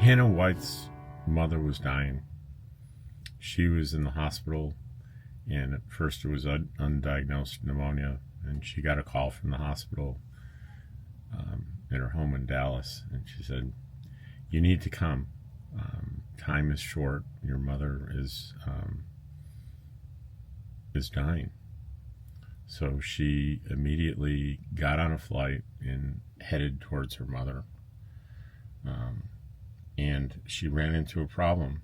Hannah White's mother was dying. She was in the hospital, and at first it was undiagnosed pneumonia, and she got a call from the hospital in her home in Dallas, and she said, "You need to come. Time is short. Your mother is dying." So she immediately got on a flight and headed towards her mother. And she ran into a problem,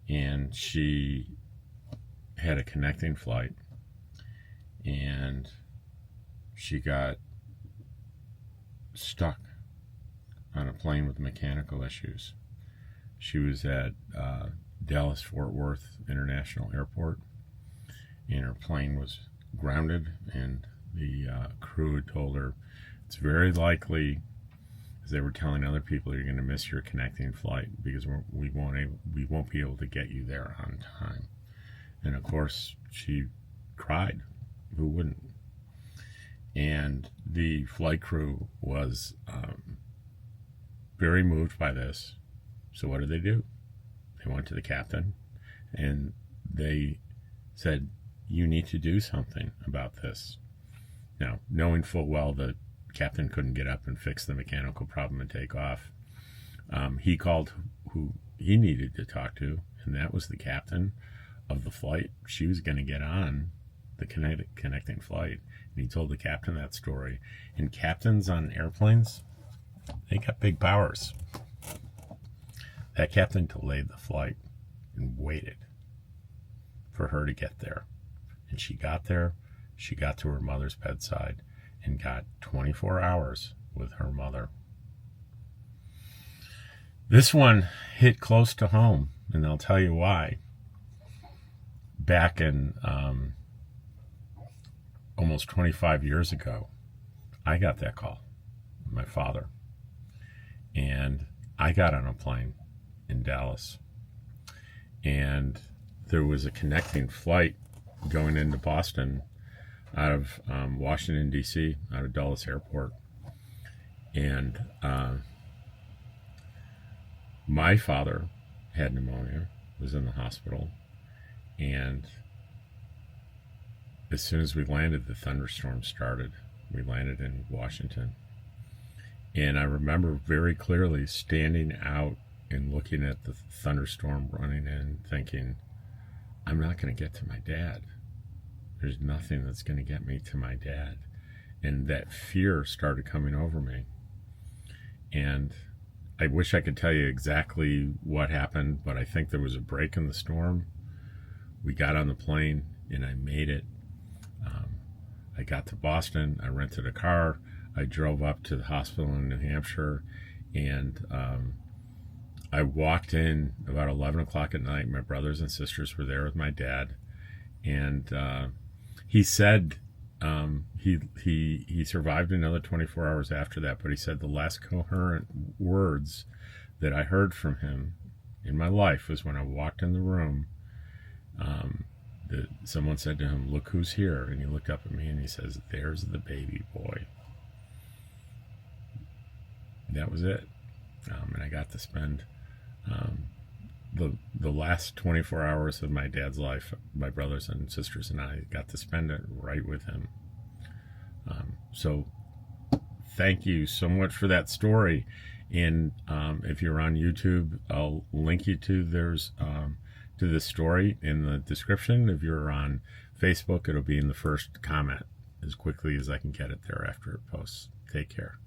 and she had a connecting flight, and she got stuck on a plane with mechanical issues. She was at Dallas Fort Worth International Airport, and her plane was grounded, and the crew had told her it's very likely, as they were telling other people, you're going to miss your connecting flight because we won't be able to get you there on time. And of course, she cried. Who wouldn't? And the flight crew was very moved by this. So what did they do? They went to the captain, and they said, "You need to do something about this." Now, knowing full well that captain couldn't get up and fix the mechanical problem and take off, he called who he needed to talk to, and that was the captain of the flight she was going to get on, the connecting flight. And he told the captain that story. And captains on airplanes, they got big powers. That captain delayed the flight and waited for her to get there. And she got there. She got to her mother's bedside and got 24 hours with her mother. This one hit close to home, and I'll tell you why. Back in almost 25 years ago, I got that call, my father. And I got on a plane in Dallas, and there was a connecting flight going into Boston out of Washington, D.C., out of Dulles Airport. And my father had pneumonia, was in the hospital, and as soon as we landed, the thunderstorm started. We landed in Washington. And I remember very clearly standing out and looking at the thunderstorm running in, thinking, I'm not going to get to my dad. There's nothing that's going to get me to my dad. And that fear started coming over me. And I wish I could tell you exactly what happened, but I think there was a break in the storm. We got on the plane, and I made it. I got to Boston. I rented a car. I drove up to the hospital in New Hampshire, and I walked in about 11 o'clock at night. My brothers and sisters were there with my dad, and he said he survived another 24 hours after that, but he said the last coherent words that I heard from him in my life was when I walked in the room. Someone said to him, "Look who's here," and he looked up at me and he says, "There's the baby boy." That was it. And I got to spend the last 24 hours of my dad's life, my brothers and sisters and I got to spend it right with him. So thank you so much for that story. And if you're on YouTube, I'll link you to this story in the description. If you're on Facebook, it'll be in the first comment as quickly as I can get it there after it posts. Take care.